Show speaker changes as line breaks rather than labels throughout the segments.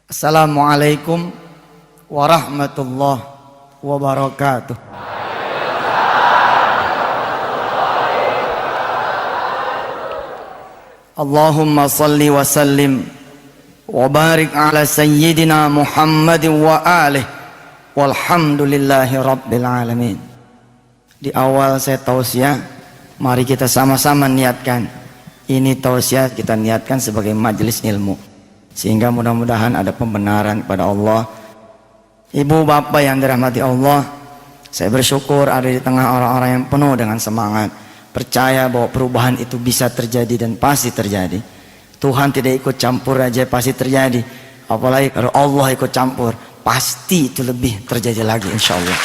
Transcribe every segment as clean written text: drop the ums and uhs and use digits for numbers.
Assalamualaikum warahmatullahi wabarakatuh. Allahumma salli wa sallim wa barik ala sayyidina Muhammadin wa alihi walhamdulillahi rabbil alamin. Di awal saya tausiah, mari kita sama-sama niatkan. Ini tausiah kita niatkan sebagai majelis ilmu, sehingga mudah-mudahan ada pembenaran kepada Allah. Ibu bapak yang dirahmati Allah, saya bersyukur ada di tengah orang-orang yang penuh dengan semangat, percaya bahwa perubahan itu bisa terjadi dan pasti terjadi. Tuhan tidak ikut campur aja pasti terjadi, apalagi kalau Allah ikut campur pasti itu lebih terjadi lagi, insya Allah.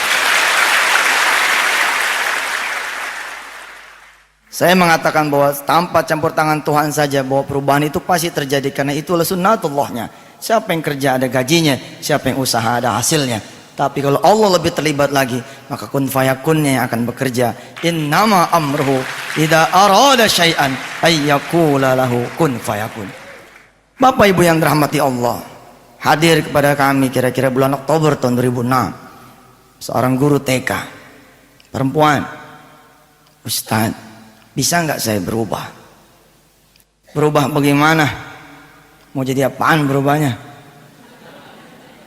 Saya mengatakan bahwa tanpa campur tangan Tuhan saja bahwa perubahan itu pasti terjadi, karena itulah sunnatullahnya. Siapa yang kerja ada gajinya, siapa yang usaha ada hasilnya. Tapi kalau Allah lebih terlibat lagi, maka kun fayakunnya yang akan bekerja. Innama amruhu idza arada syai'an ayyaqula lahu kun fayakun. Bapak ibu yang dirahmati Allah, hadir kepada kami kira-kira bulan Oktober tahun 2006 seorang guru TK perempuan. Ustaz, bisa nggak saya berubah? Berubah bagaimana? Mau jadi apaan berubahnya?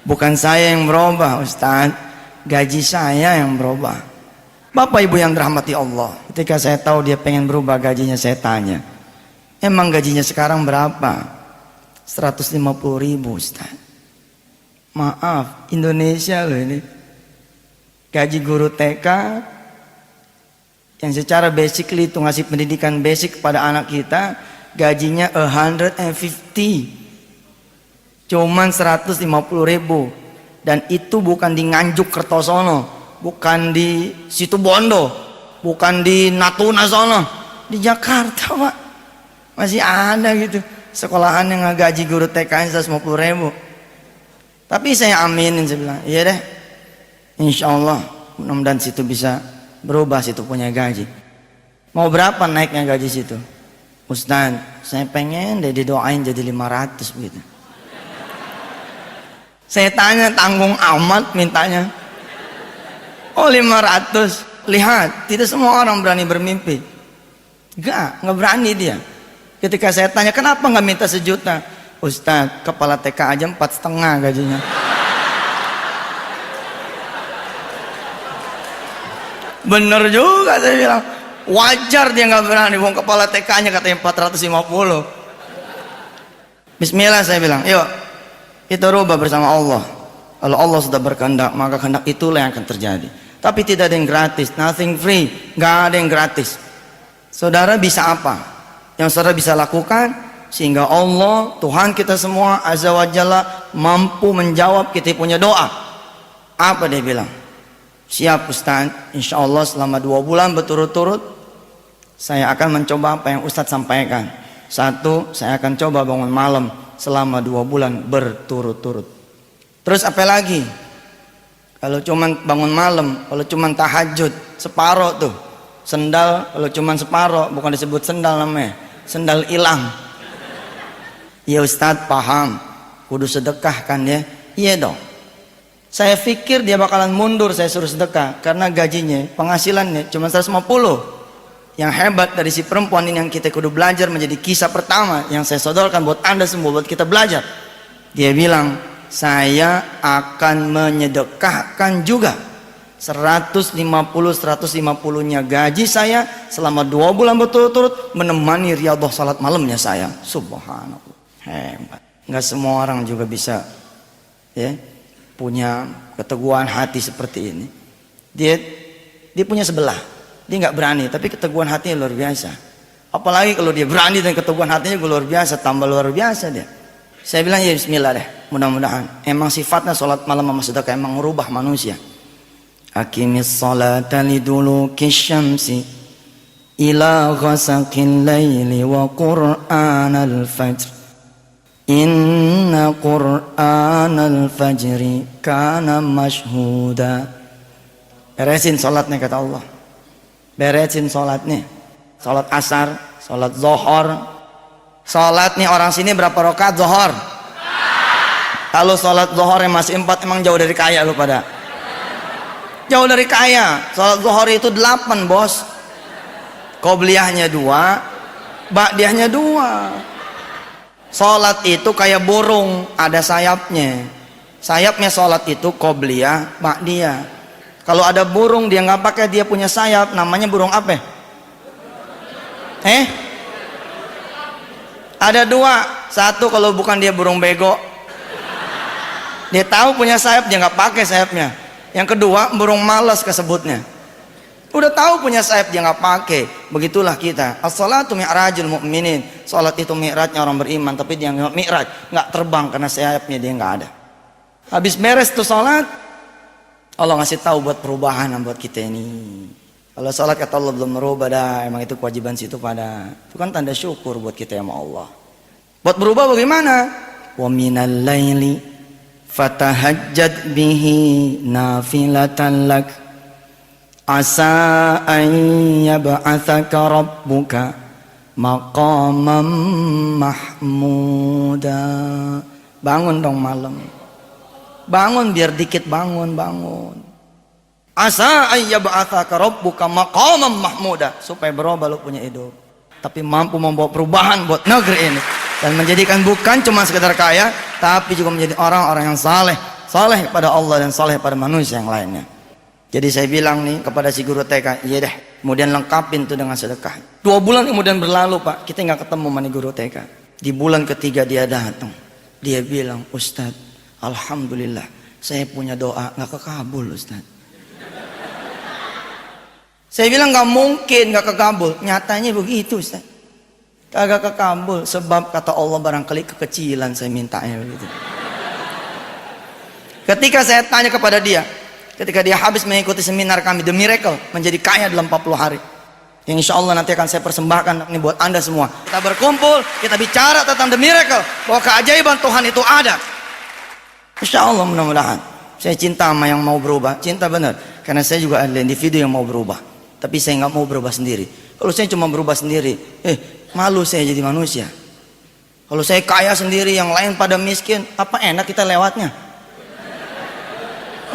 Bukan saya yang berubah Ustaz, gaji saya yang berubah. Bapak ibu yang dirahmati Allah, ketika saya tahu dia pengen berubah gajinya, saya tanya, emang gajinya sekarang berapa? 150.000 Ustaz. Maaf, Indonesia loh ini. Gaji guru TK yang secara basically itu ngasih pendidikan basic kepada anak kita, gajinya 150, cuman 150.000, dan itu bukan di Nganjuk Kertosono, bukan di Situbondo, bukan di Natuna sono, di Jakarta Pak. Masih ada gitu sekolahan yang gaji guru TK 150.000. Tapi saya aminin, saya bilang iya deh, insya Allah mudah-mudahan situ bisa berubah, situ punya gaji. Mau berapa naiknya gaji situ? Ustaz, saya pengen deh didoain jadi 500 begitu. Saya tanya, tanggung amat mintanya. Oh 500. Lihat, tidak semua orang berani bermimpi. Enggak berani dia. Ketika saya tanya, kenapa nggak minta 1 juta? Ustaz, kepala TK aja 4,5 gajinya. Bener juga, saya bilang wajar dia nggak berani, wong kepala TK-nya katanya 450. Bismillah, saya bilang yuk kita rubah bersama Allah. Kalau Allah sudah berkehendak, maka kehendak itulah yang akan terjadi. Tapi tidak ada yang gratis, nothing free, nggak ada yang gratis. Saudara bisa apa yang saudara bisa lakukan sehingga Allah, Tuhan kita semua Azza wa Jalla, mampu menjawab kita punya doa? Apa dia bilang? Siap Ustaz, insya Allah selama 2 bulan berturut-turut saya akan mencoba apa yang Ustaz sampaikan. 1, saya akan coba bangun malam selama 2 bulan berturut-turut. Terus apa lagi? Kalau cuman bangun malam, kalau cuman tahajud separoh tuh, sendal kalau cuman separoh, bukan disebut sendal namanya, sendal hilang. Ya Ustaz paham, kudu sedekah kan ya? Iya dong. Saya pikir dia bakalan mundur saya suruh sedekah, karena gajinya, penghasilannya cuma 150. Yang hebat dari si perempuan ini yang kita kudu belajar, menjadi kisah pertama yang saya sodorkan buat Anda semua, buat kita belajar. Dia bilang, saya akan menyedekahkan juga 150-150-nya gaji saya selama 2 bulan berturut-turut menemani riyadhah salat malamnya saya. Subhanallah, hebat. Nggak semua orang juga bisa ya punya keteguhan hati seperti ini. Dia punya sebelah, dia nggak berani, tapi keteguhan hatinya luar biasa. Apalagi kalau dia berani dan keteguhan hatinya luar biasa, tambah luar biasa dia. Saya bilang ya bismillah deh, mudah-mudahan. Emang sifatnya sholat malam sama sedekah emang merubah manusia. Aqimis sholata liduluki syamsi ila ghasaqil laili wa qur'anal fajr. Inna Qur'anal fajri kana mashhuda. Beresin sholatnya kata Allah, beresin sholatnya. Sholat asar, sholat zohor. Sholat nih orang sini berapa rakaat zohor? Kalau sholat zuhur masih 4, emang jauh dari kaya lu pada. Jauh dari kaya. Sholat zuhur itu 8 bos. Qobliyahnya 2, ba'diyahnya 2. Sholat itu kayak burung, ada sayapnya. Sayapnya sholat itu qobliyah, ba'diyah. Kalau ada burung dia nggak pakai, dia punya sayap, namanya burung apa? Ada 2. Satu kalau bukan dia burung bego, dia tahu punya sayap, dia nggak pakai sayapnya. Yang kedua burung malas kesebutnya, udah tahu punya sayap dia nggak pakai. Begitulah kita. As-salatu mi'rajul mu'minin. Salat itu mi'rajnya orang beriman, tapi dia nggak mi'raj, nggak terbang karena sayapnya dia nggak ada. Habis beres tuh salat, Allah ngasih tahu buat perubahan buat kita ini. Kalau salat kata Allah belum merubah dah, emang itu kewajiban situ pada. Itu kan tanda syukur buat kita sama Allah. Buat berubah bagaimana? Wa minal laili fatahajjad bihi nafilatan lak asa an yab'atsaka rabbuka maqaman mahmuda. Bangun dong malam. Bangun biar dikit bangun. Asa ayyab'atsaka rabbuka maqaman mahmuda, supaya berubah lu punya hidup, tapi mampu membawa perubahan buat negeri ini dan menjadikan bukan cuma sekedar kaya, tapi juga menjadi orang-orang yang saleh pada Allah dan saleh pada manusia yang lainnya. Jadi saya bilang nih kepada si guru TK, iya deh, kemudian lengkapin tuh dengan sedekah. 2 bulan kemudian berlalu Pak, kita nggak ketemu sama guru TK. Di bulan ketiga dia datang, dia bilang, Ustadz, alhamdulillah saya punya doa nggak kekabul Ustadz. Saya bilang nggak mungkin nggak kekabul, nyatanya begitu Ustaz. Kagak kekabul sebab kata Allah barangkali kekecilan saya mintanya begitu. Ketika saya tanya kepada dia, ketika dia habis mengikuti seminar kami The Miracle, menjadi kaya dalam 40 hari, yang insya Allah nanti akan saya persembahkan ini buat anda semua. Kita berkumpul, kita bicara tentang The Miracle, bahwa keajaiban Tuhan itu ada. Insya Allah mudah-mudahan. Saya cinta sama yang mau berubah, cinta benar, karena saya juga ada individu yang mau berubah. Tapi saya nggak mau berubah sendiri. Kalau saya cuma berubah sendiri, malu saya jadi manusia. Kalau saya kaya sendiri, yang lain pada miskin, apa enak kita lewatnya?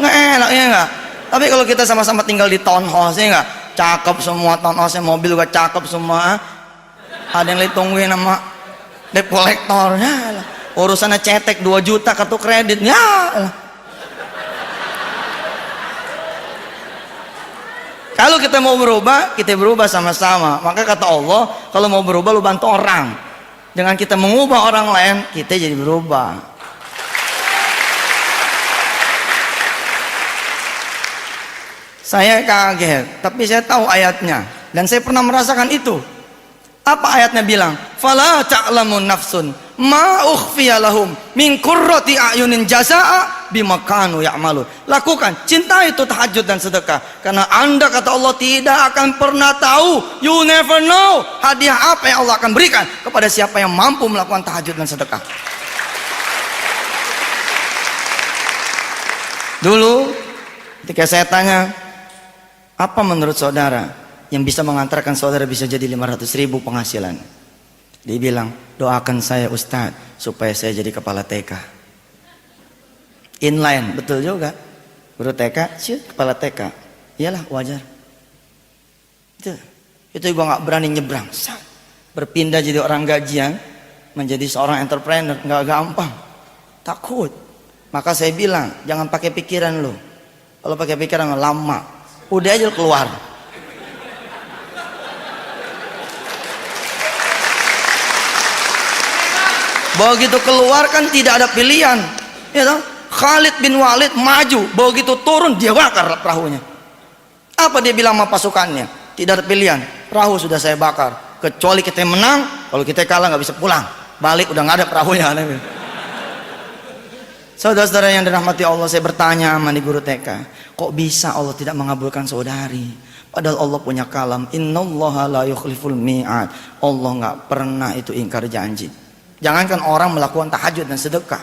Nggak enak ya nggak. Tapi kalau kita sama-sama tinggal di townhouse, ya nggak, cakep semua townhouse, mobil juga cakep semua. Ada yang ditungguin sama debt collector, ya lah. Urusannya cetek 2 juta kartu kredit, ya lah. Kalau kita mau berubah, kita berubah sama-sama. Maka kata Allah, kalau mau berubah lu bantu orang. Dengan kita mengubah orang lain, kita jadi berubah. Saya kaget, tapi saya tahu ayatnya dan saya pernah merasakan itu. Apa ayatnya bilang? Fala ta'lamun nafsun ma ukhfiya lahum min qurrati a'yunin jazaa'a bima kanu ya'malun. Lakukan, cintai itu tahajud dan sedekah, karena Anda kata Allah tidak akan pernah tahu, you never know, hadiah apa yang Allah akan berikan kepada siapa yang mampu melakukan tahajud dan sedekah. Dulu ketika saya tanya, apa menurut saudara yang bisa mengantarkan saudara bisa jadi 500.000 penghasilan? Dia bilang, doakan saya Ustadz supaya saya jadi kepala TK. Inline, betul juga. Guru TK, kepala TK. Iyalah wajar. Itu gue nggak berani nyebrang. Berpindah jadi orang gajian, menjadi seorang entrepreneur nggak gampang. Takut. Maka saya bilang, jangan pakai pikiran lo. Kalau pakai pikiran lama, udah aja keluar. Begitu keluar kan tidak ada pilihan, ya toh? Khalid bin Walid maju, begitu turun dia bakar perahunya. Apa dia bilang sama pasukannya? Tidak ada pilihan, perahu sudah saya bakar. Kecuali kita menang, kalau kita kalah nggak bisa pulang, balik udah nggak ada perahunya. Saudara-saudara yang dirahmati Allah, saya bertanya sama di guru TK, kok bisa Allah tidak mengabulkan saudari? Padahal Allah punya kalam, innallaha la yukhliful mi'ad. Allah nggak pernah itu ingkar janji. Jangankan orang melakukan tahajud dan sedekah,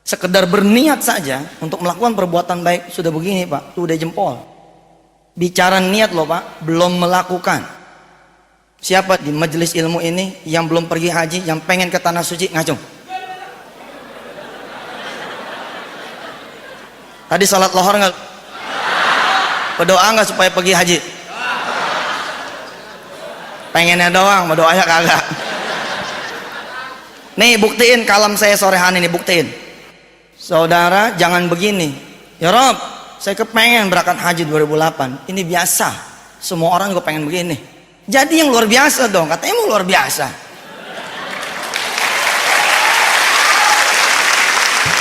sekedar berniat saja untuk melakukan perbuatan baik sudah begini Pak, itu udah jempol. Bicara niat loh Pak, belum melakukan. Siapa di majelis ilmu ini yang belum pergi haji, yang pengen ke tanah suci, ngacung? Tadi salat lohor nggak? Berdoa nggak supaya pergi haji? Pengennya doang, berdoanya kagak. Nih buktiin kalam saya sorehan ini, buktiin. Saudara jangan begini. Ya Rob, saya kepengen berangkat haji 2008. Ini biasa. Semua orang juga pengen begini. Jadi yang luar biasa dong, katanya mau luar biasa.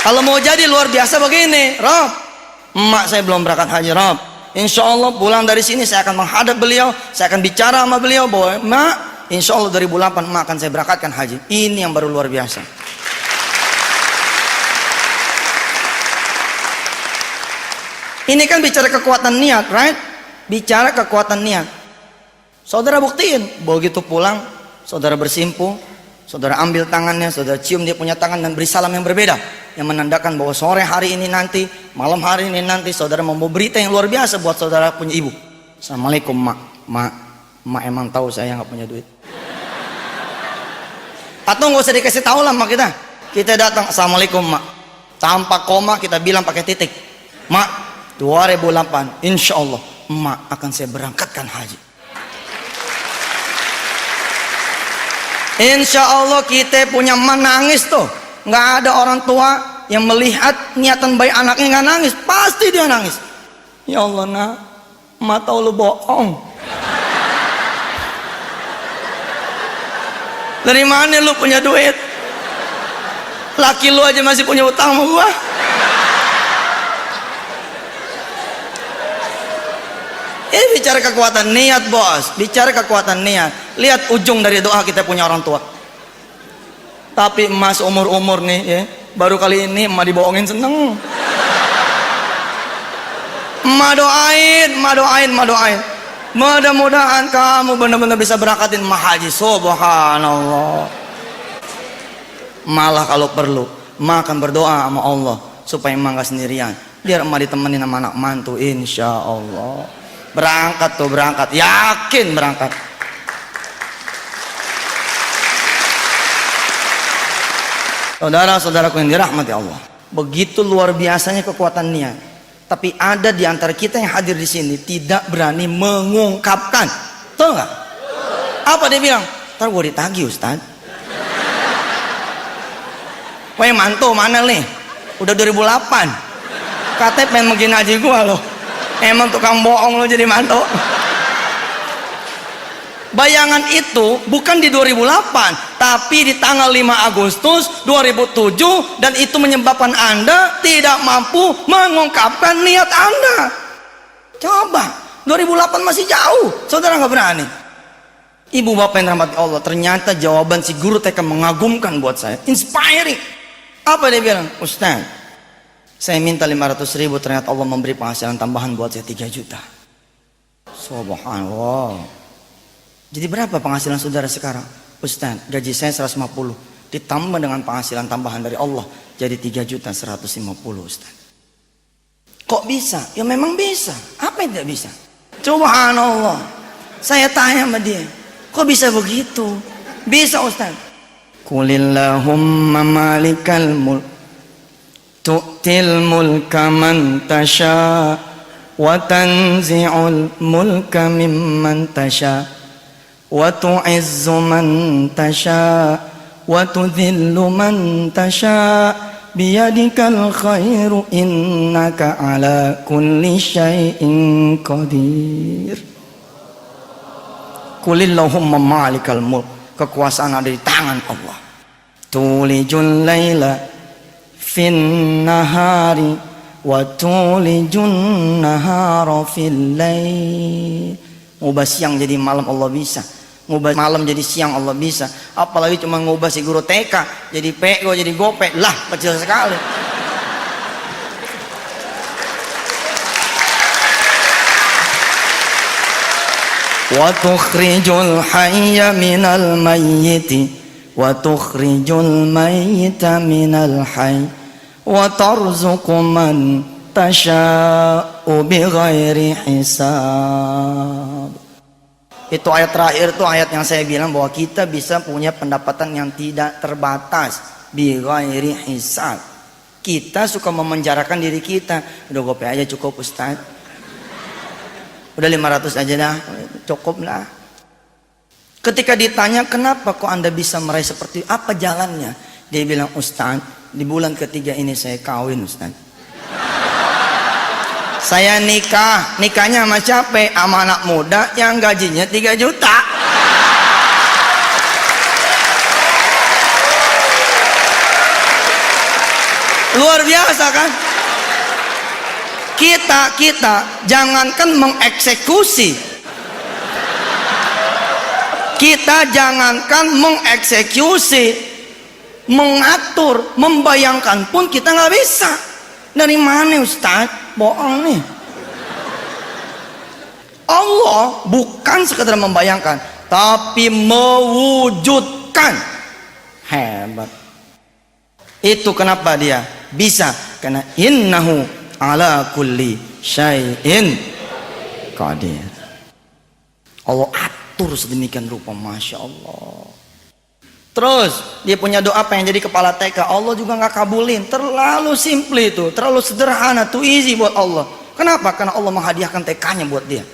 Kalau mau jadi luar biasa begini, Rob, emak saya belum berangkat haji, Rob. Insya Allah pulang dari sini saya akan menghadap beliau, saya akan bicara sama beliau bahwa emak, insya Allah 2008 emak akan saya berangkatkan haji. Ini yang baru luar biasa. Ini kan bicara kekuatan niat, right? Bicara kekuatan niat. Saudara buktiin, begitu pulang, saudara bersimpuh, saudara ambil tangannya, saudara cium dia punya tangan dan beri salam yang berbeda, yang menandakan bahwa sore hari ini nanti, malam hari ini nanti, saudara membawa berita yang luar biasa buat saudara punya ibu. Assalamualaikum mak emang tahu saya nggak punya duit. Atau nggak usah dikasih tahu lah mak kita datang, assalamualaikum mak, tanpa koma kita bilang pakai titik, mak 2008 insya Allah emak akan saya berangkatkan haji. Insya Allah kita punya emak nangis tuh. Nggak ada orang tua yang melihat niatan baik anaknya nggak nangis, pasti dia nangis. Ya Allah nak, emak tahu lu bohong. Dari mana lu punya duit? Laki lu aja masih punya utang sama gua. Ini bicara kekuatan niat bos, bicara kekuatan niat. Lihat ujung dari doa kita punya orang tua. Tapi emas umur nih ya, baru kali ini emak dibohongin seneng. Emak doain. Mudah-mudahan kamu benar-benar bisa berangkatin emak haji. Subhanallah. Malah kalau perlu emak akan berdoa sama Allah supaya emak gak sendirian. Biar emak ditemenin sama anak mantu, insya Allah. Berangkat, yakin berangkat. Saudara-saudaraku yang dirahmati Allah, begitu luar biasanya kekuatan niat. Tapi ada di antara kita yang hadir di sini tidak berani mengungkapkan. Tahu nggak? Apa dia bilang? Ntar gue ditagih Ustaz. Wah mantu mana nih? Udah 2008. Katanya pengen begini haji gue loh. Emang tukang bohong lo jadi mantu. Bayangan itu bukan di 2008, tapi di tanggal 5 Agustus 2007, dan itu menyebabkan Anda tidak mampu mengungkapkan niat Anda. Coba, 2008 masih jauh, saudara nggak berani. Ibu bapak yang rahmati Allah, ternyata jawaban si guru TK mengagumkan buat saya, inspiring. Apa dia bilang? Ustaz, saya minta 500.000, ternyata Allah memberi penghasilan tambahan buat saya 3 juta. Subhanallah. Jadi berapa penghasilan saudara sekarang? Ustaz, gaji saya 150, ditambah dengan penghasilan tambahan dari Allah jadi 3.150.000 Ustaz. Kok bisa? Ya memang bisa. Apa yang tidak bisa? Subhanallah. Saya tanya sama dia, kok bisa begitu? Bisa Ustaz. Qulillahumma malikal mulk tu'til mulka man tasha wa tanzi'ul mulka mimman tasha wa tu'izzu man tasha wa tudhillu man tasha biyadikal khairu innaka ala kulli syai'in qadir. Qulillahumma malikal mulk, kekuasaan ada di tangan Allah. Tulijul laila fin nahari wa tulijun nahara fil lail. Ngubah siang jadi malam Allah bisa, ngubah malam jadi siang Allah bisa. Apalagi cuma ngubah si guru TK jadi PO jadi gope, lah kecil sekali. Wa tukhrijul hayya minal mayyiti wa tukhrijul mayyita minal hayy wa tarzuqu man tasha'u bighairi hisab. Itu ayat terakhir, itu ayat yang saya bilang bahwa kita bisa punya pendapatan yang tidak terbatas bighairi hisab. Kita suka memenjarakan diri kita. Udah gope aja cukup Ustaz. Udah 500 aja dah, cukup lah. Ketika ditanya kenapa kok Anda bisa meraih seperti apa jalannya, dia bilang, Ustaz, di bulan ketiga ini saya kawin Ustaz. Saya nikahnya sama siapa? Sama anak muda yang gajinya 3 juta. Luar biasa kan? Kita jangankan mengeksekusi, mengatur, membayangkan pun kita nggak bisa. Dari mana Ustaz? Bohong nih. Allah bukan sekedar membayangkan, tapi mewujudkan. Hebat. Itu kenapa dia bisa, karena innahu ala kulli syai'in qadir. Allah atur sedemikian rupa, Masya Allah. Terus dia punya doa pengen jadi kepala TK, Allah juga nggak kabulin. Terlalu simple itu, terlalu sederhana, too easy buat Allah. Kenapa? Karena Allah menghadiahkan TK-nya buat dia.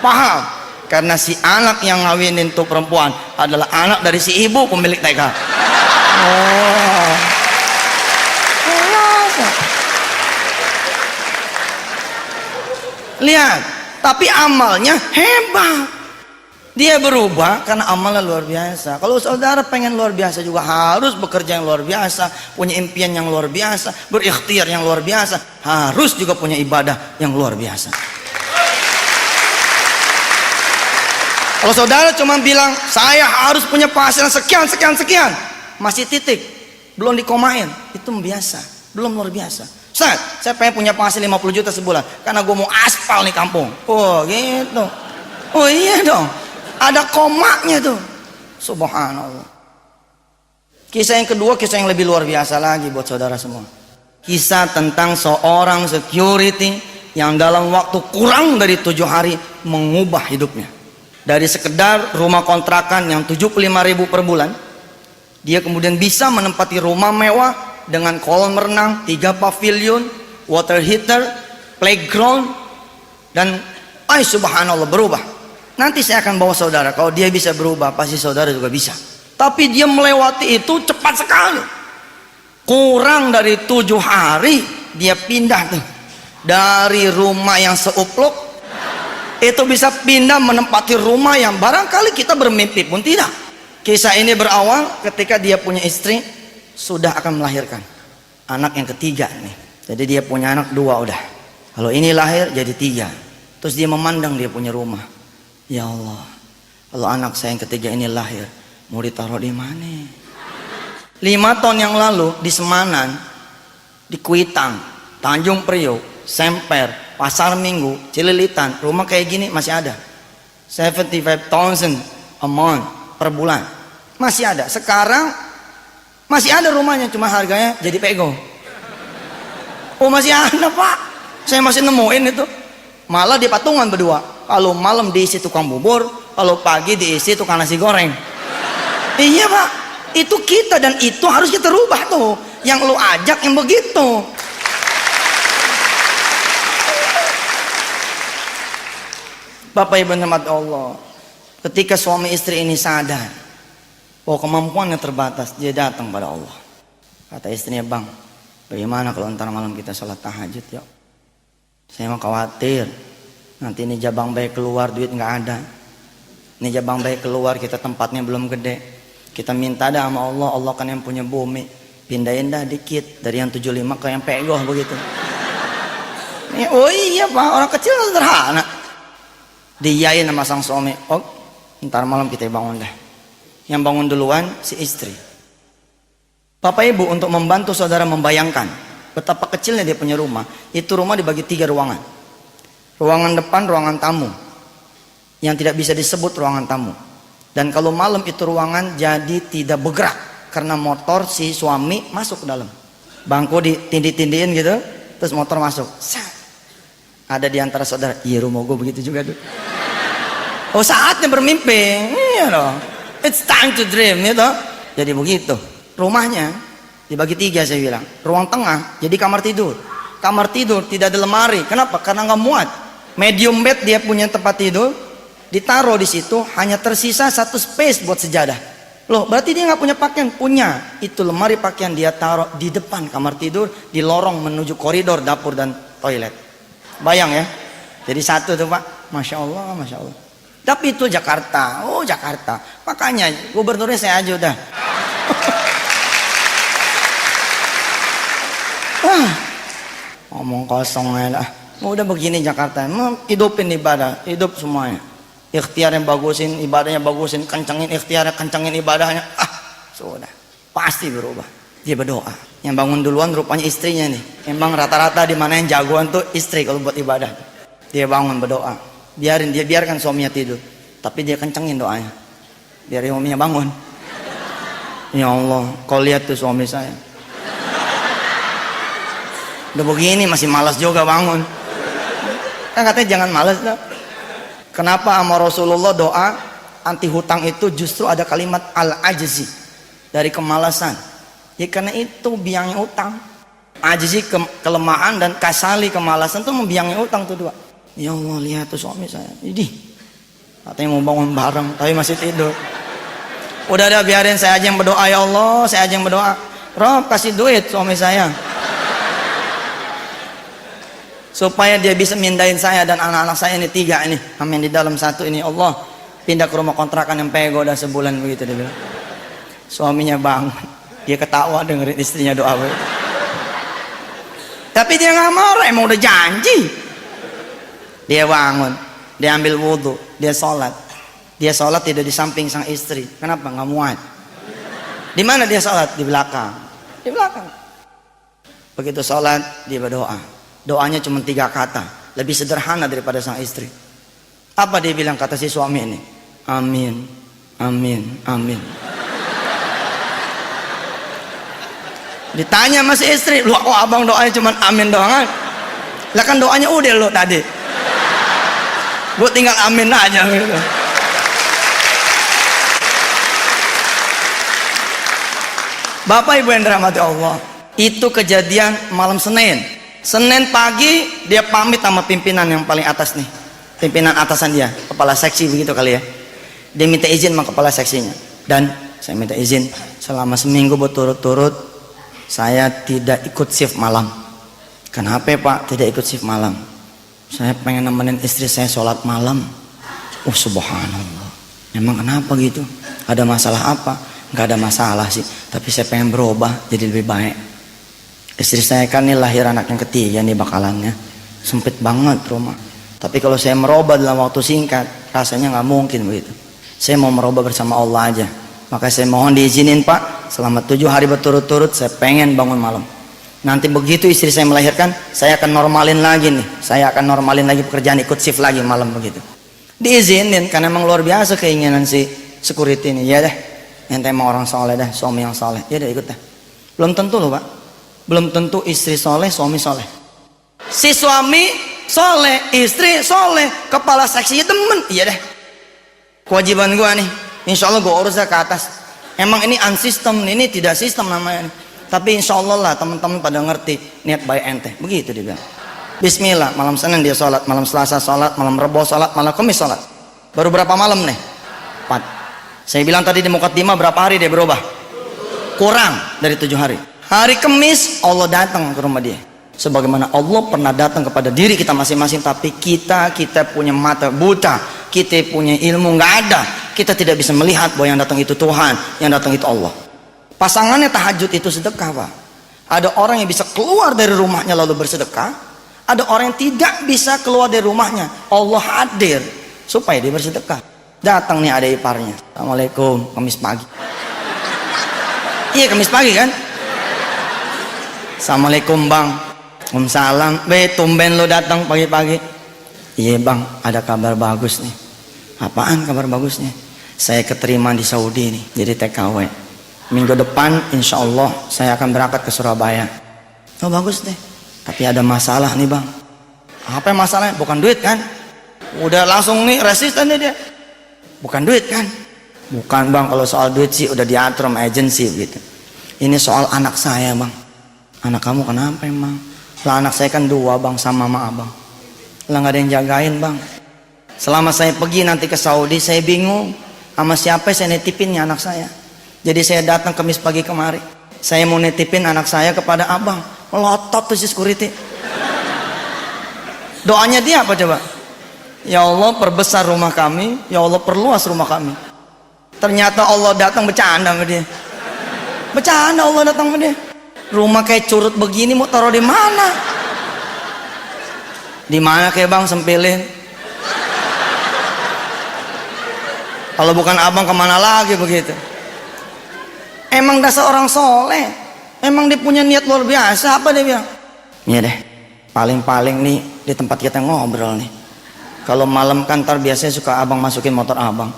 Paham? Karena si anak yang ngawinin tuh perempuan adalah anak dari si ibu pemilik TK. Oh. Lihat, tapi amalnya hebat. Dia berubah karena amalnya luar biasa. Kalau saudara pengen luar biasa juga harus bekerja yang luar biasa, punya impian yang luar biasa, berikhtiar yang luar biasa, harus juga punya ibadah yang luar biasa. Kalau saudara cuma bilang saya harus punya penghasilan sekian, masih titik, belum dikomain, itu biasa, belum luar biasa. Ustaz, saya pengen punya penghasilan 50 juta sebulan karena gue mau aspal nih kampung. Oh gitu. Oh iya dong, ada komanya tuh. Subhanallah. Kisah yang kedua, kisah yang lebih luar biasa lagi buat saudara semua. Kisah tentang seorang security yang dalam waktu kurang dari 7 hari mengubah hidupnya. Dari sekedar rumah kontrakan yang 75.000 per bulan, dia kemudian bisa menempati rumah mewah dengan kolam renang, 3 pavilion, water heater, playground, dan subhanallah berubah. Nanti saya akan bawa saudara, kalau dia bisa berubah pasti saudara juga bisa. Tapi dia melewati itu cepat sekali. Kurang dari 7 hari dia pindah tuh dari rumah yang seupluk itu bisa pindah menempati rumah yang barangkali kita bermimpi pun tidak. Kisah ini berawal ketika dia punya istri sudah akan melahirkan anak yang ketiga nih. Jadi dia punya anak 2 udah. Kalau ini lahir jadi 3. Terus dia memandang dia punya rumah. Ya Allah, kalau anak saya yang ketiga ini lahir, mau ditaruh di mana? 5 tahun yang lalu di Semanan, di Kuitang, Tanjung Priok, Semper, Pasar Minggu, Cililitan, rumah kayak gini masih ada. 75,000 a month per bulan. Masih ada. Sekarang masih ada rumahnya, cuma harganya jadi pego. Oh masih ada Pak, saya masih nemuin itu. Malah di patungan berdua. Kalau malam diisi tukang bubur, kalau pagi diisi tukang nasi goreng. Iya Pak, itu kita, dan itu harus kita rubah tuh. Yang lu ajak yang begitu. Bapak Ibu rahmat Allah, ketika suami istri ini sadar bahwa kemampuannya terbatas, dia datang pada Allah. Kata istrinya, bang, bagaimana kalau ntar malam kita sholat tahajud yuk? Saya mau khawatir nanti ini jabang bayi keluar duit nggak ada. Ini jabang bayi keluar kita tempatnya belum gede. Kita minta dah sama Allah, Allah kan yang punya bumi, pindahin dah dikit dari yang 75 ke yang pegoh begitu. Oh iya Pak, orang kecil sederhana. Diiyain sama sang suami, oh ntar malam kita bangun dah. Yang bangun duluan si istri. Bapak Ibu, untuk membantu saudara membayangkan betapa kecilnya dia punya rumah. Itu rumah dibagi 3 ruangan. Ruangan depan, ruangan tamu, yang tidak bisa disebut ruangan tamu. Dan kalau malam itu ruangan jadi tidak bergerak karena motor si suami masuk ke dalam. Bangku ditindih-tindihin gitu, terus motor masuk. Ada di antara saudara, iya rumah gue begitu juga tuh. Oh saatnya bermimpi, iya loh. It's time to dream, gitu. Jadi begitu. Rumahnya Dibagi 3 saya bilang. Ruang tengah jadi kamar tidur. Kamar tidur tidak ada lemari. Kenapa? Karena nggak muat. Medium bed dia punya tempat tidur, ditaruh di situ, hanya tersisa 1 space buat sejadah. Loh, berarti dia nggak punya pakaian? Punya. Itu lemari pakaian dia taruh di depan kamar tidur, di lorong menuju koridor dapur dan toilet. Bayang ya. Jadi 1 tuh Pak. Masya Allah, Masya Allah. Tapi itu Jakarta. Oh Jakarta. Makanya gubernurnya saya aja udah. Ngomong kosong aja lah. Udah begini Jakarta, mau hidupin ibadah, hidup semuanya. Ikhtiarnya bagusin, ibadahnya bagusin, kencengin ikhtiarnya, kencengin ibadahnya. Sudah, pasti berubah. Dia berdoa. Yang bangun duluan rupanya istrinya nih. Emang rata-rata di mana yang jagoan tuh istri kalau buat ibadah. Dia bangun berdoa. Biarkan suaminya tidur, tapi dia kencengin doanya. Biar suaminya bangun. Ya Allah, kau lihat tuh suami saya. Udah begini masih malas juga bangun. Kan katanya jangan malas dah. Kenapa sama Rasulullah doa anti hutang itu justru ada kalimat al-ajzi, dari kemalasan. Ya karena itu biangnya utang. Ajzi kelemahan dan kasali kemalasan tuh membiangnya utang tuh 2. Ya Allah, lihat tuh suami saya. Idih. Katanya mau bangun bareng tapi masih tidur. Udah biarin saya aja yang berdoa, ya Allah, saya aja yang berdoa. Rob kasih duit suami saya, supaya dia bisa mindahin saya dan anak-anak saya ini 3 ini. Amin di dalam 1 ini. Allah pindah ke rumah kontrakan yang pego udah sebulan begitu dia bilang. Suaminya bangun, dia ketawa dengerin istrinya doa begitu. Tapi dia nggak marah, emang udah janji. Dia bangun, dia ambil wudhu, dia sholat. Dia sholat tidak di samping sang istri. Kenapa? Nggak muat. Di mana dia sholat? Di belakang. Di belakang. Begitu sholat dia berdoa. Doanya cuma 3 kata, lebih sederhana daripada sang istri. Apa dia bilang kata si suami ini? Amin, amin, amin. Ditanya sama si istri, lu kok abang doanya cuma amin doang? Lah kan doanya udah lo tadi. Gue tinggal amin aja gitu. Bapak Ibu yang dirahmati Allah, itu kejadian malam Senin. Senin pagi dia pamit sama pimpinan yang paling atas nih, pimpinan atasan dia, kepala seksi begitu kali ya. Dia minta izin sama kepala seksinya, dan saya minta izin selama seminggu berturut-turut saya tidak ikut shift malam. Kenapa Pak tidak ikut shift malam? Saya pengen nemenin istri saya sholat malam. Oh subhanallah, emang kenapa gitu? Ada masalah apa? Nggak ada masalah sih, tapi saya pengen berubah jadi lebih baik. Istri saya kan nih lahir anak yang ketiga nih bakalannya, sempit banget rumah. Tapi kalau saya merubah dalam waktu singkat, rasanya nggak mungkin begitu. Saya mau merubah bersama Allah aja. Maka saya mohon diizinin Pak, selama 7 hari berturut-turut saya pengen bangun malam. Nanti begitu istri saya melahirkan, saya akan normalin lagi nih. Saya akan normalin lagi pekerjaan, ikut shift lagi malam begitu. Diizinin karena memang luar biasa keinginan si security ini. Ya deh, ente mau orang soleh dah, suami yang soleh. Ya udah ikut dah. Belum tentu loh Pak. Belum tentu istri soleh, suami soleh. Si suami soleh, istri soleh, kepala seksinya demen. Iya deh, kewajiban gua nih, insya Allah gua urus ke atas. Emang ini unsistem, ini tidak sistem namanya. Tapi insya Allah lah teman-teman pada ngerti niat baik ente. Begitu dia bilang. Bismillah, malam Senin dia sholat, malam Selasa sholat, malam Rebo sholat, malam Kamis sholat. Baru berapa malam nih? 4. Saya bilang tadi di Mukaddimah berapa hari dia berubah? Kurang dari 7 hari. Hari Kamis Allah datang ke rumah dia. Sebagaimana Allah pernah datang kepada diri kita masing-masing, tapi kita punya mata buta, kita punya ilmu nggak ada, kita tidak bisa melihat bahwa yang datang itu Tuhan, yang datang itu Allah. Pasangannya tahajud itu sedekah Pak. Ada orang yang bisa keluar dari rumahnya lalu bersedekah, ada orang yang tidak bisa keluar dari rumahnya, Allah hadir supaya dia bersedekah. Datang nih ada iparnya, Assalamualaikum, Kamis pagi. Iya Kamis pagi kan? Assalamualaikum Bang. Waalaikumsalam. Tumben lo datang pagi-pagi. Iya Bang, ada kabar bagus nih. Apaan kabar bagusnya? Saya keterima di Saudi nih, jadi TKW. Minggu depan insya Allah saya akan berangkat ke Surabaya. Oh bagus deh. Tapi ada masalah nih Bang. Apa masalahnya? Bukan duit kan? Udah langsung nih resisten nih dia. Bukan duit kan? Bukan Bang, kalau soal duit sih udah diatur sama agensi gitu. Ini soal anak saya bang. Anak kamu kenapa emang? Lah anak saya kan 2 bang, sama abang. Lah nggak ada yang jagain bang. Selama saya pergi nanti ke Saudi, saya bingung sama siapa saya nitipinnya anak saya. Jadi saya datang Kamis pagi kemari, saya mau nitipin anak saya kepada abang. Melotot tuh si security. Doanya dia apa coba? Ya Allah perbesar rumah kami, ya Allah perluas rumah kami. Ternyata Allah datang bercanda sama dia. Bercanda Allah datang sama dia. Rumah kayak curut begini mau taruh di mana? Di mana kayak bang sempilin? Kalau bukan abang kemana lagi begitu? Emang dasar orang soleh. Emang dia punya niat luar biasa. Apa dia bilang? Iya deh. Paling-paling nih di tempat kita ngobrol nih. Kalau malam kan ntar biasanya suka abang masukin motor abang.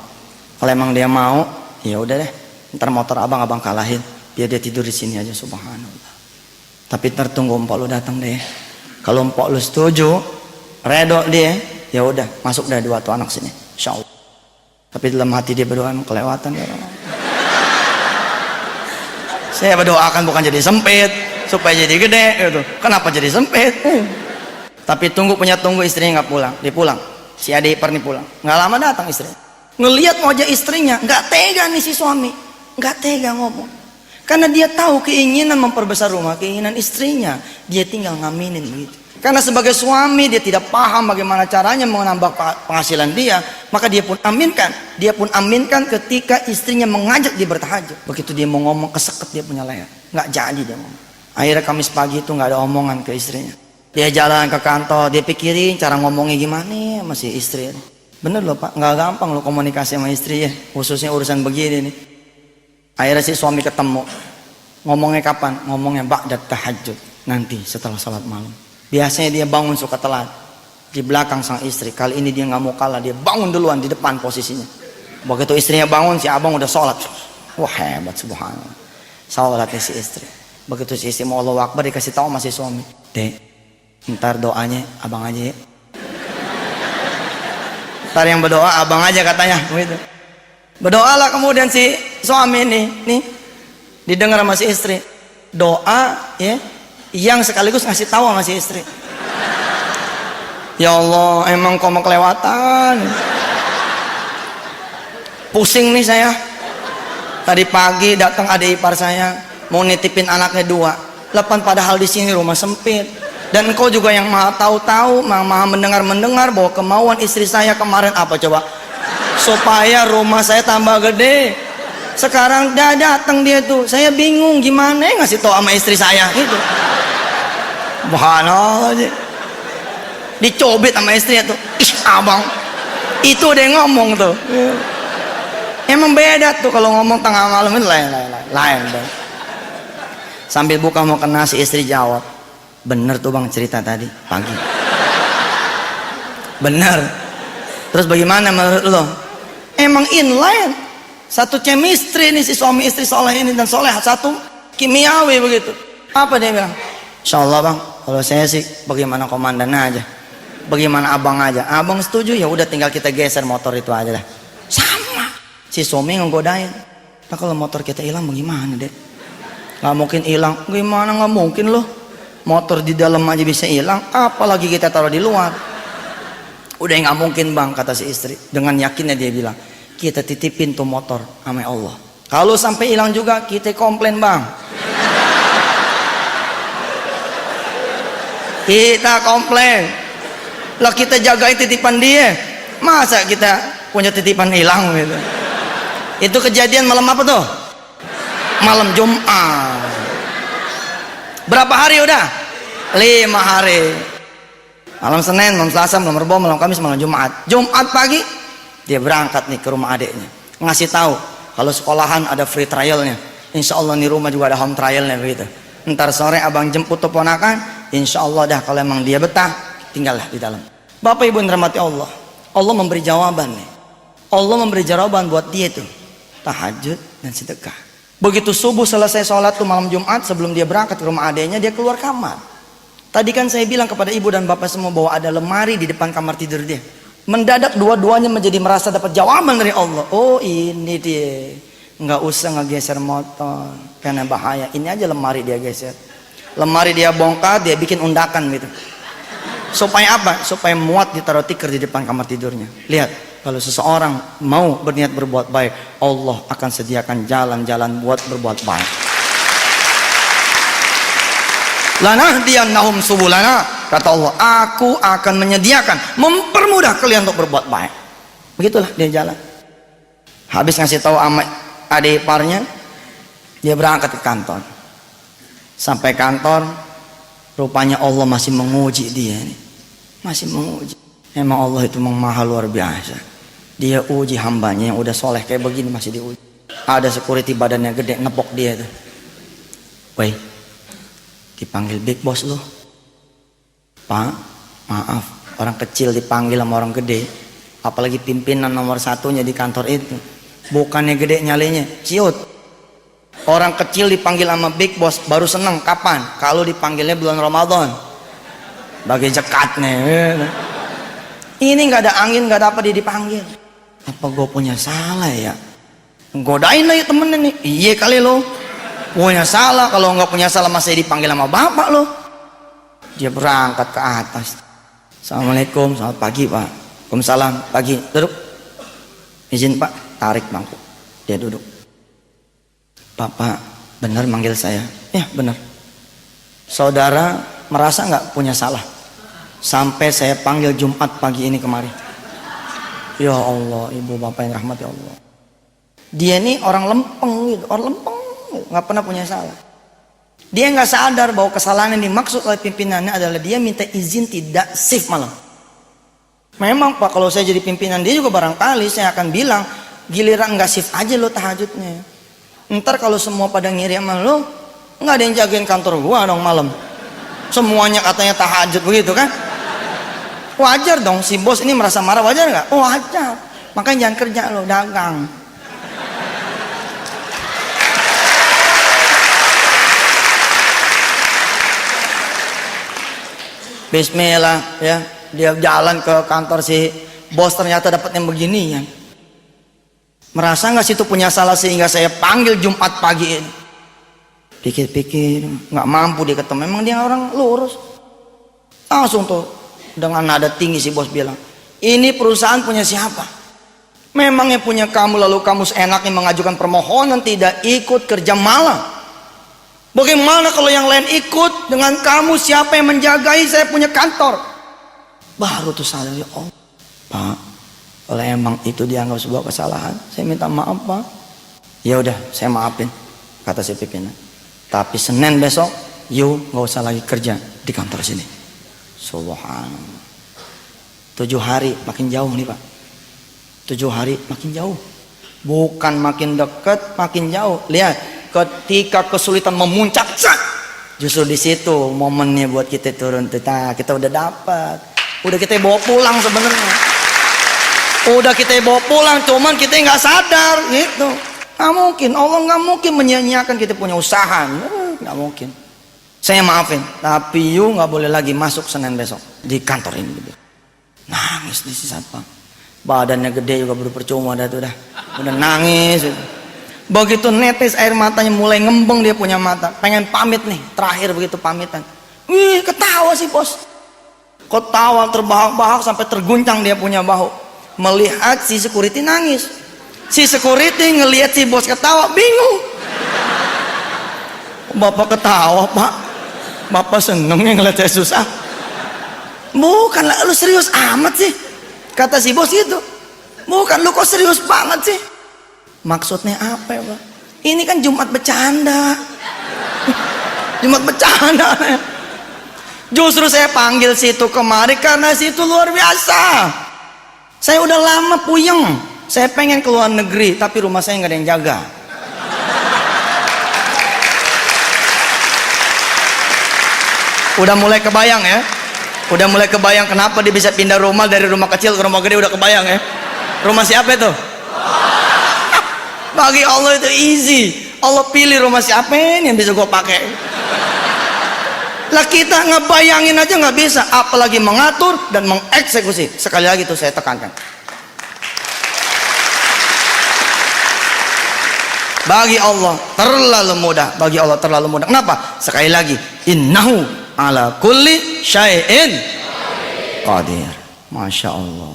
Kalau emang dia mau, ya udah deh. Ntar motor abang kalahin. Biar dia tidur di sini aja, subhanallah. Tapi ntar tunggu empok lu datang deh. Kalau empok lu setuju, redok dia, ya udah masuk dah 2 tuh anak sini, insyaallah. Tapi dalam hati dia berdoa kelewatan ya Allah. Saya berdoakan bukan jadi sempit, supaya jadi gede gitu. Kenapa jadi sempit? Tapi tunggu istrinya nggak pulang, dia pulang. Si adik ipar nih pulang, nggak lama datang istri. Ngelihat wajah istrinya, nggak tega nih si suami, nggak tega ngomong. Karena dia tahu keinginan memperbesar rumah, keinginan istrinya, dia tinggal ngaminin begitu. Karena sebagai suami dia tidak paham bagaimana caranya menambah penghasilan dia, maka dia pun aminkan ketika istrinya mengajak dia bertahajud. Begitu dia mau ngomong keseket dia punya leher, nggak jadi dia ngomong. Akhirnya Kamis pagi itu nggak ada omongan ke istrinya. Dia jalan ke kantor, dia pikirin cara ngomongnya gimana sama si istri. Bener loh pak, nggak gampang loh komunikasi sama istri ya, khususnya urusan begini nih. Akhirnya si suami ketemu. Ngomongnya kapan? Ngomongnya ba'da tahajud, nanti setelah salat malam. Biasanya dia bangun suka telat di belakang sang istri. Kali ini dia nggak mau kalah, dia bangun duluan di depan posisinya. Begitu istrinya bangun, si abang udah sholat. Wah hebat, subhanallah. Sholatnya si istri. Begitu si istri mau Allahu Akbar, dikasih tahu masih suami. Dek, ntar doanya abang aja ya. Ntar yang berdoa abang aja katanya begitu. Berdoalah kemudian si suami nih didengar sama si istri. Doa ya yang sekaligus ngasih tahu sama si istri. Ya Allah, emang kau mau kelewatan. Pusing nih saya. Tadi pagi datang adik ipar saya mau nitipin anaknya 2. Lepas padahal di sini rumah sempit. Dan engkau juga yang maha tahu maha mendengar bahwa kemauan istri saya kemarin apa coba? Supaya rumah saya tambah gede. Sekarang dah datang dia tuh, saya bingung gimana ngasih tahu sama istri saya gitu. Subhanallah, dicobit sama istrinya tuh. Ih abang, itu dia ngomong tuh. Emang beda tuh kalau ngomong tengah malam itu lain dong. Sambil buka mau kena si istri jawab, bener tuh bang cerita tadi pagi. Bener. Terus bagaimana menurut lo? Emang inline, satu chemistry nih si suami istri soleh ini dan soleh, satu kimiawi begitu. Apa dia bilang? Insyaallah bang, kalau saya sih bagaimana komandan aja, bagaimana abang aja. Abang setuju ya udah tinggal kita geser motor itu aja lah. Sama, si suami ngegodain. Nah kalau motor kita hilang bagaimana deh? Gak mungkin hilang, gimana nggak mungkin loh? Motor di dalam aja bisa hilang, apalagi kita taruh di luar. Udah nggak mungkin bang, kata si istri. Dengan yakinnya dia bilang, kita titipin tuh motor sama Allah. Kalau sampai hilang juga kita komplain bang. Kita komplain. Lah kita jagain titipan dia. Masa kita punya titipan hilang gitu. Itu kejadian malam apa tuh? Malam Jumat. Berapa hari udah? 5 hari. Malam Senin, malam Selasa, malam Rabu, malam Kamis, malam Jumat. Jumat pagi dia berangkat nih ke rumah adiknya, ngasih tahu kalau sekolahan ada free trialnya. Insya Allah di rumah juga ada home trialnya begitu. Ntar sore abang jemput tuh ponakan, insya Allah dah kalau emang dia betah, tinggallah di dalam. Bapak ibu yang dirahmati Allah, Allah memberi jawaban nih. Allah memberi jawaban buat dia tuh tahajud dan sedekah. Begitu subuh selesai sholat tuh malam Jumat, sebelum dia berangkat ke rumah adiknya, dia keluar kamar. Tadi kan saya bilang kepada ibu dan bapak semua bahwa ada lemari di depan kamar tidur dia. Mendadak dua-duanya menjadi merasa dapat jawaban dari Allah. Oh ini dia. nggak usah ngegeser motor karena bahaya. Ini aja lemari dia geser, lemari dia bongkar, dia bikin undakan gitu. Supaya apa? Supaya muat ditaruh tikar di depan kamar tidurnya. Lihat, kalau seseorang mau berniat berbuat baik, Allah akan sediakan jalan-jalan buat berbuat baik. Lanahdiyannahum subulana, kata Allah, aku akan menyediakan, mempermudah kalian untuk berbuat baik. Begitulah dia jalan. Habis ngasih tahu sama adik iparnya, dia berangkat ke kantor. Sampai kantor, rupanya Allah masih menguji dia nih. Masih menguji. Emang Allah itu maha luar biasa. Dia uji hambanya yang udah soleh kayak begini, masih diuji. Ada security badannya gede ngepok dia tuh. Woi, dipanggil big boss lo. Pak, maaf, orang kecil dipanggil sama orang gede, apalagi pimpinan nomor satunya di kantor itu. Bukannya gede nyalinya, ciut. Orang kecil dipanggil sama big boss baru seneng kapan? Kalau dipanggilnya bulan Ramadan. Bagi zekatnya. Ini nggak ada angin, nggak ada apa dia dipanggil. Apa gue punya salah ya? Godain lagi temennya nih. Iya kali lo punya salah. Kalau nggak punya salah masih dipanggil sama bapak lo. Dia berangkat ke atas. Assalamualaikum, selamat pagi pak. Waalaikumsalam, pagi. Duduk. Izin pak, tarik bangku. Dia duduk. Bapak benar manggil saya? Ya benar. Saudara merasa nggak punya salah sampai saya panggil Jumat pagi ini kemari? Ya Allah, ibu bapak yang rahmati Allah. Dia ini orang lempeng gitu, orang lempeng, nggak pernah punya salah. Dia nggak sadar bahwa kesalahan yang dimaksud oleh pimpinannya adalah dia minta izin tidak shift malam. Memang pak, kalau saya jadi pimpinan dia juga barangkali saya akan bilang, giliran nggak shift aja lo tahajudnya. Ntar kalau semua pada ngiri sama lo, nggak ada yang jagain kantor gua dong malam. Semuanya katanya tahajud begitu kan? Wajar dong si bos ini merasa marah, wajar nggak? Oh wajar. Makanya jangan kerja lo, dagang. Bismillah ya, dia jalan ke kantor si bos ternyata dapat yang beginian. Merasa nggak situ punya salah sehingga saya panggil Jumat pagi ini? Pikir-pikir nggak mampu dia ketemu. Memang dia orang lurus. Langsung tuh dengan nada tinggi si bos bilang, ini perusahaan punya siapa? Memangnya punya kamu, lalu kamu seenaknya mengajukan permohonan tidak ikut kerja malam. Bagaimana kalau yang lain ikut? Dengan kamu siapa yang menjagai? Saya punya kantor. Baru tuh sadar, ya Allah pak, kalau emang itu dianggap sebuah kesalahan, saya minta maaf pak. Ya udah saya maafin, kata si pimpinan. Tapi Senin besok you nggak usah lagi kerja di kantor sini. Subhanallah. 7 hari makin jauh nih pak. 7 hari makin jauh. Bukan makin dekat, makin jauh. Lihat, ketika kesulitan memuncak, justru di situ momennya buat kita turun. Kita udah dapat, udah kita bawa pulang sebenarnya. Udah kita bawa pulang, cuman kita nggak sadar gitu. Nggak mungkin, Allah nggak mungkin menyia-nyiakan kita punya usaha. Nggak mungkin. Saya maafin, tapi you nggak boleh lagi masuk Senin besok di kantor ini. Nangis di sisa pak. Badannya gede juga baru percuma dah tuh dah. Udah nangis. Begitu netes air matanya mulai ngembeng dia punya mata. Pengen pamit nih, terakhir begitu pamitan. Wih, ketawa sih bos. Ketawa terbahak-bahak sampai terguncang dia punya bahu. Melihat si security nangis. Si security ngelihat si bos ketawa, bingung. Bapak ketawa pak, bapak seneng yang ngeliat saya susah. Bukan lah, lu serius amat sih, kata si bos itu. Bukan, lu kok serius banget sih? Maksudnya apa ya pak? Ini kan Jumat bercanda. Jumat bercanda. Justru saya panggil situ kemari karena situ luar biasa. Saya udah lama puyeng, saya pengen keluar negeri tapi rumah saya nggak ada yang jaga. Udah mulai kebayang ya, udah mulai kebayang kenapa dia bisa pindah rumah dari rumah kecil ke rumah gede, udah kebayang ya. Rumah siapa itu? Bagi Allah itu easy. Allah pilih rumah siapa ini yang bisa gue pakai. Lah kita ngebayangin aja nggak bisa, apalagi mengatur dan mengeksekusi. Sekali lagi tuh saya tekankan. Bagi Allah terlalu mudah, bagi Allah terlalu mudah. Kenapa? Sekali lagi, innahu ala kulli syai'in qadir. Masya Allah.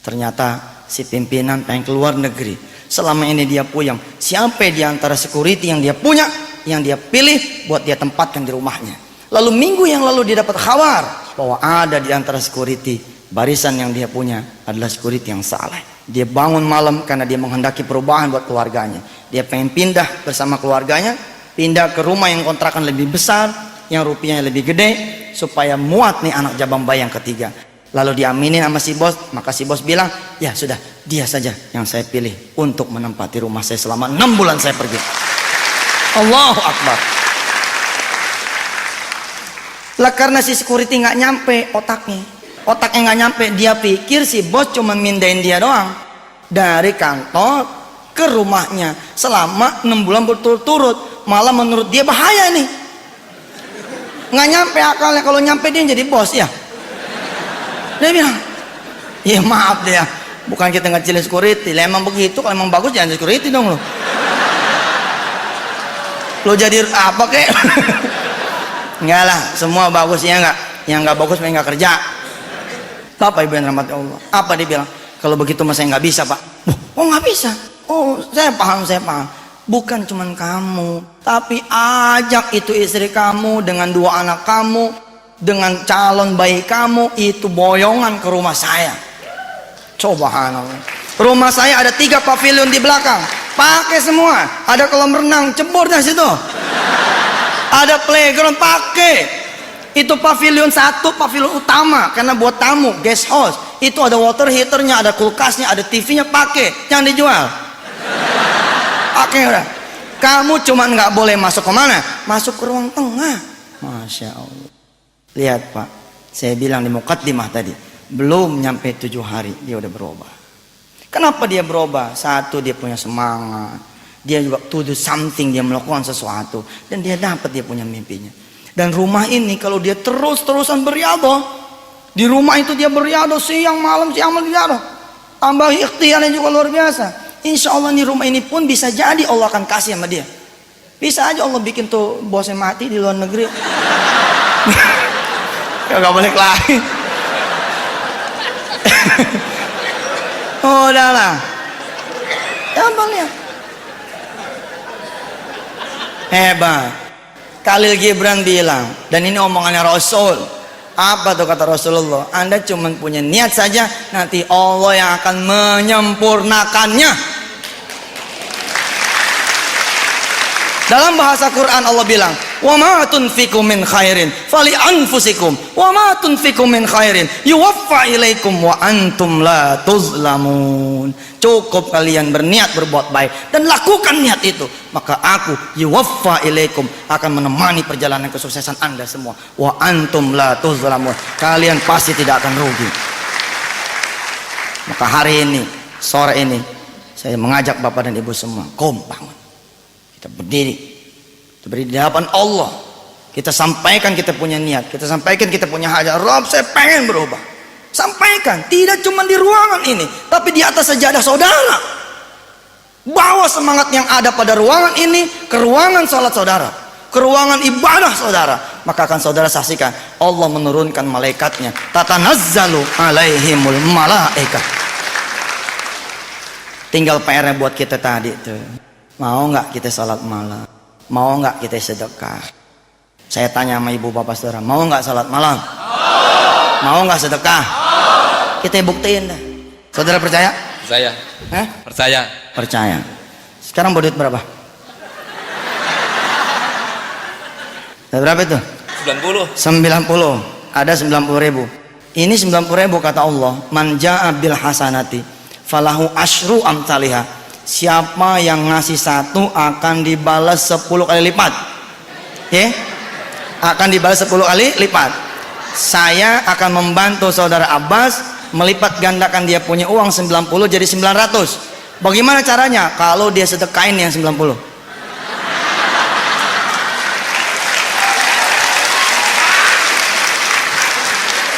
Ternyata si pimpinan pengen keluar negeri. Selama ini dia puyeng. Siapa di antara security yang dia punya, yang dia pilih buat dia tempatkan di rumahnya. Lalu minggu yang lalu dia dapat kabar bahwa ada di antara security, barisan yang dia punya adalah security yang saleh. Dia bangun malam karena dia menghendaki perubahan buat keluarganya. Dia pengen pindah bersama keluarganya, pindah ke rumah yang kontrakan lebih besar, yang rupiahnya lebih gede, supaya muat nih anak jabang bayi yang ketiga. Lalu diaminin sama si bos, maka si bos bilang, ya sudah, dia saja yang saya pilih untuk menempati rumah saya selama 6 bulan saya pergi. Allahu Akbar. Lah karena si security nggak nyampe otaknya nggak nyampe, dia pikir si bos cuma mindahin dia doang dari kantor ke rumahnya selama 6 bulan berturut-turut. Malah menurut dia bahaya nih, nggak nyampe akalnya. Kalau nyampe dia jadi bos ya. Dia bilang, ya maaf deh ya, bukan kita ngecilin security, lah emang begitu. Kalau emang bagus jangan security dong lo. Lo jadi apa kek? Enggak lah, semua bagus ya enggak. Yang enggak bagus memang enggak kerja. Bapak Ibu yang rahmati Allah, apa dia bilang? Kalau begitu mas saya nggak bisa pak. Oh nggak bisa? Oh saya paham. Bukan cuman kamu, tapi ajak itu istri kamu dengan 2 anak kamu, dengan calon bayi kamu, itu boyongan ke rumah saya. Coba rumah saya ada 3 pavilion di belakang, pakai semua. Ada kolam renang, cebur dah situ. Ada playground, pakai. Itu pavilion 1, pavilion utama karena buat tamu, guest house. Itu ada water heaternya, ada kulkasnya, ada TV-nya, pakai. Jangan dijual. Pakai udah. Kamu cuma nggak boleh masuk ke mana? Masuk ke ruang tengah. Masya Allah. Lihat Pak, saya bilang di mukaddimah tadi, belum nyampe 7 hari dia udah berubah. Kenapa dia berubah? Satu, dia punya semangat. Dia juga to do something, dia melakukan sesuatu, dan dia dapat dia punya mimpinya. Dan rumah ini kalau dia terus-terusan beriadah, di rumah itu dia beriadah siang malam beriadah, tambah ikhtiarnya juga luar biasa. Insya Allah di rumah ini pun bisa jadi Allah akan kasih sama dia. Bisa aja Allah bikin tuh bosnya mati di luar negeri. Ya gak balik lagi. Oh udahlah. Gampang ya. Hebat. Khalil Gibran bilang, dan ini omongannya Rasul. Apa tuh kata Rasulullah? Anda cuma punya niat saja, nanti Allah yang akan menyempurnakannya. Dalam bahasa Quran Allah bilang, wa ma tunfiqu min khairin fali anfusikum wa ma tunfiqu min khairin yuwaffa ilaikum wa antum la tuzlamun. Cukup kalian berniat berbuat baik dan lakukan niat itu, maka aku yuwaffa ilaikum akan menemani perjalanan kesuksesan Anda semua, wa antum la tuzlamun. Kalian pasti tidak akan rugi. Maka hari ini, sore ini, saya mengajak Bapak dan Ibu semua kompak. Kita berdiri di hadapan Allah, kita sampaikan kita punya niat, kita sampaikan kita punya hajat. Rob, saya pengen berubah. Sampaikan, tidak cuma di ruangan ini, tapi di atas sajadah saudara. Bawa semangat yang ada pada ruangan ini ke ruangan salat saudara, ke ruangan ibadah saudara. Maka akan saudara saksikan Allah menurunkan malaikatnya, tatanazzalu alaihimul malaikah. Tinggal PR-nya buat kita tadi tuh. Mau nggak kita salat malam? Mau nggak kita sedekah? Saya tanya sama ibu bapak saudara, mau nggak salat malam? Mau nggak sedekah? Kita buktiin dah. Saudara percaya?
Percaya. Percaya.
Percaya. Sekarang bawa duit berapa? Berapa itu? 90. Ada 90.000. Ini 90.000 kata Allah. Man ja'a bil hasanati falahu asyru amsalihah. Siapa yang ngasih 1 akan dibalas 10 kali lipat. Ya? Akan dibalas 10 kali lipat. Saya akan membantu saudara Abbas melipat gandakan dia punya uang 90 jadi 900. Bagaimana caranya? Kalau dia sedekain yang 90.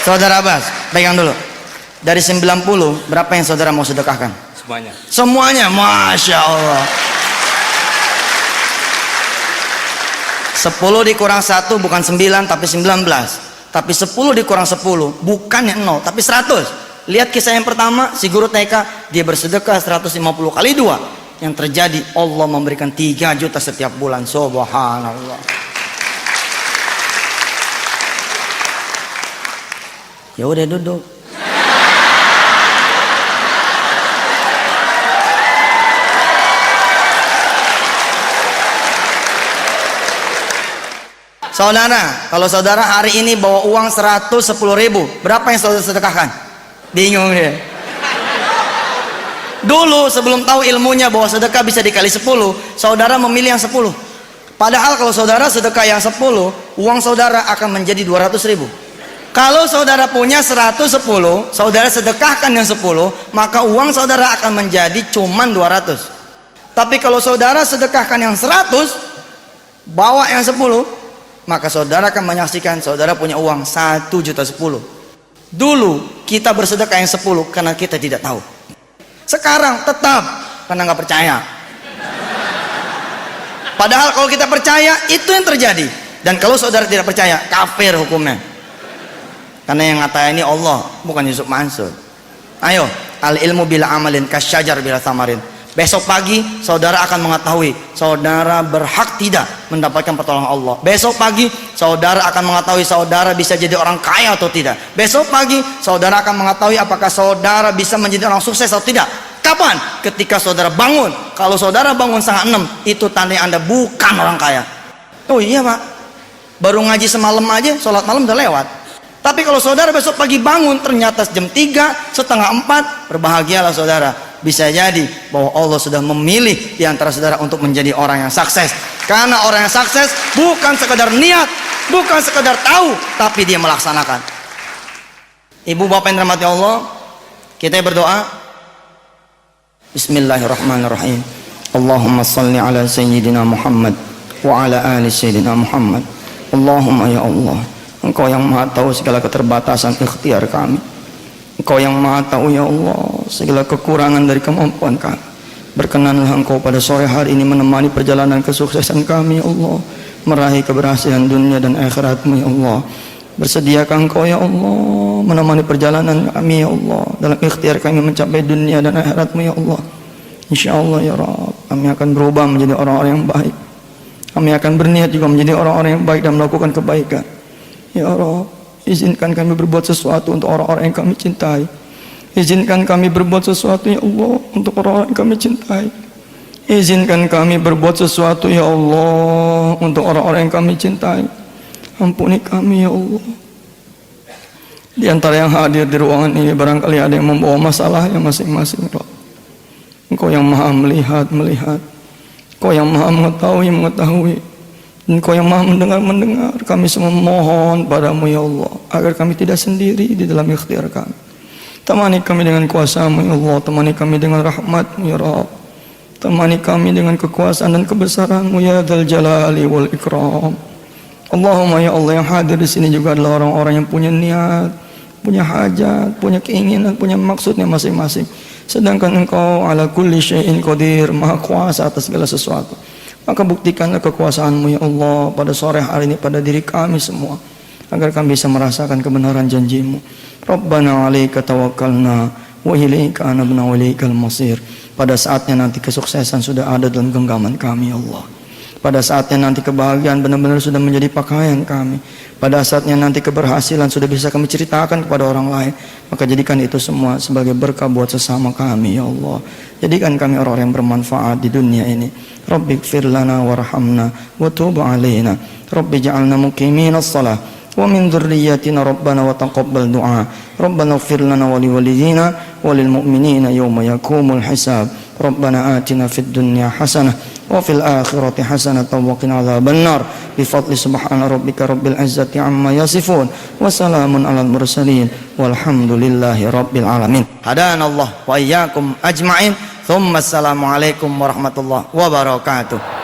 Saudara Abbas, pegang dulu. Dari 90, berapa yang saudara mau sedekahkan?
Semuanya.
Semuanya, Masya Allah. 10 dikurang 1 bukan 9 tapi 19. Tapi 10 dikurang 10 bukannya 0 tapi 100. Lihat kisah yang pertama, si guru TK, dia bersedekah 150 kali 2. Yang terjadi Allah memberikan 3 juta setiap bulan. Subhanallah. Ya udah duduk. Saudara, kalau saudara hari ini bawa uang 110.000, berapa yang saudara sedekahkan? Bingung dia. Dulu sebelum tahu ilmunya bahwa sedekah bisa dikali 10, saudara memilih yang 10. Padahal kalau saudara sedekah yang 10, uang saudara akan menjadi 200.000. Kalau saudara punya 110, saudara sedekahkan yang 10, maka uang saudara akan menjadi cuman 200. Tapi kalau saudara sedekahkan yang 100, bawa yang 10, maka saudara akan menyaksikan saudara punya uang 1.010.000. Dulu kita bersedekah yang 10 karena kita tidak tahu. Sekarang tetap karena nggak percaya. Padahal kalau kita percaya itu yang terjadi. Dan kalau saudara tidak percaya, kafir hukumnya. Karena yang ngata ini Allah, bukan Yusuf Mansur. Ayo, al ilmu bila amalin kasyajar bila samarin. Besok pagi saudara akan mengetahui saudara berhak tidak mendapatkan pertolongan Allah. Besok pagi saudara akan mengetahui saudara bisa jadi orang kaya atau tidak. Besok pagi saudara akan mengetahui apakah saudara bisa menjadi orang sukses atau tidak. Kapan? Ketika saudara bangun. Kalau saudara bangun setengah 6, itu tanda Anda bukan orang kaya. Oh iya Pak, baru ngaji semalam aja, sholat malam udah lewat. Tapi kalau saudara besok pagi bangun ternyata jam 3, setengah 4, berbahagialah saudara. Bisa jadi bahwa Allah sudah memilih di antara saudara untuk menjadi orang yang sukses. Karena orang yang sukses bukan sekedar niat, bukan sekedar tahu, tapi dia melaksanakan. Ibu bapak yang dirahmati Allah, kita berdoa. Bismillahirrahmanirrahim. Allahumma salli ala sayyidina Muhammad wa ala ali sayyidina Muhammad. Allahumma ya Allah, Engkau yang maha tahu segala keterbatasan ikhtiar kami. Engkau yang maha tahu ya Allah segala kekurangan dari kemampuan kami. Berkenanlah Engkau pada sore hari ini menemani perjalanan kesuksesan kami ya Allah, meraih keberhasilan dunia dan akhirat-Mu ya Allah. Bersediakah Engkau ya Allah menemani perjalanan kami ya Allah dalam ikhtiar kami mencapai dunia dan akhirat-Mu ya Allah. InsyaAllah ya Rabb, kami akan berubah menjadi orang-orang yang baik. Kami akan berniat juga menjadi orang-orang yang baik dan melakukan kebaikan. Ya Rabb, izinkan kami berbuat sesuatu untuk orang-orang yang kami cintai. Izinkan kami berbuat sesuatu ya Allah untuk orang-orang yang kami cintai. Izinkan kami berbuat sesuatu ya Allah untuk orang-orang yang kami cintai. Ampuni kami ya Allah. Di antara yang hadir di ruangan ini barangkali ada yang membawa masalahnya masing-masing. Engkau yang maha melihat. Engkau yang maha mengetahui. Engkau yang maha mendengar. Kami semua mohon padamu ya Allah agar kami tidak sendiri di dalam ikhtiar kami. Temani kami dengan kuasa-Mu ya Allah. Temani kami dengan rahmat-Mu ya Rabb. Temani kami dengan kekuasaan dan kebesaran-Mu ya Dzal Jalali wal Ikram. Allahumma ya Allah, yang hadir di sini juga adalah orang-orang yang punya niat, punya hajat, punya keinginan, punya maksudnya masing-masing. Sedangkan Engkau ala kulli syai'in qadir, maha kuasa atas segala sesuatu. Maka buktikanlah kekuasaan-Mu ya Allah pada sore hari ini pada diri kami semua, agar kami bisa merasakan kebenaran janji-Mu. Rabbana 'alaika tawakkalna wa ilaika anabna wa ilaikal masir. Pada saatnya nanti kesuksesan sudah ada dalam genggaman kami ya Allah. Pada saatnya nanti kebahagiaan benar-benar sudah menjadi pakaian kami. Pada saatnya nanti keberhasilan sudah bisa kami ceritakan kepada orang lain. Maka jadikan itu semua sebagai berkah buat sesama kami ya Allah. Jadikan kami orang-orang yang bermanfaat di dunia ini. Rabbi ighfir lana warhamna wa tub alaina. Rabbi ja'alna muqiminas shalah wa min dzurriyyatina rabbana wa taqabbal du'a. Rabbana ighfir lana wa liwalidina wa lil mu'minina yawma yaqumul hisab. Rabbana atina fid dunya hasanah wa fil akhirati hasanatan wa qina adzabannar. Bi fadli subhana rabbika rabbil izzati amma yasifun wa salamun alal mursalin walhamdulillahi rabbil alamin. Hadanallah wa iyyakum ajma'in. Tsumma assalamu alaikum warahmatullahi wabarakatuh.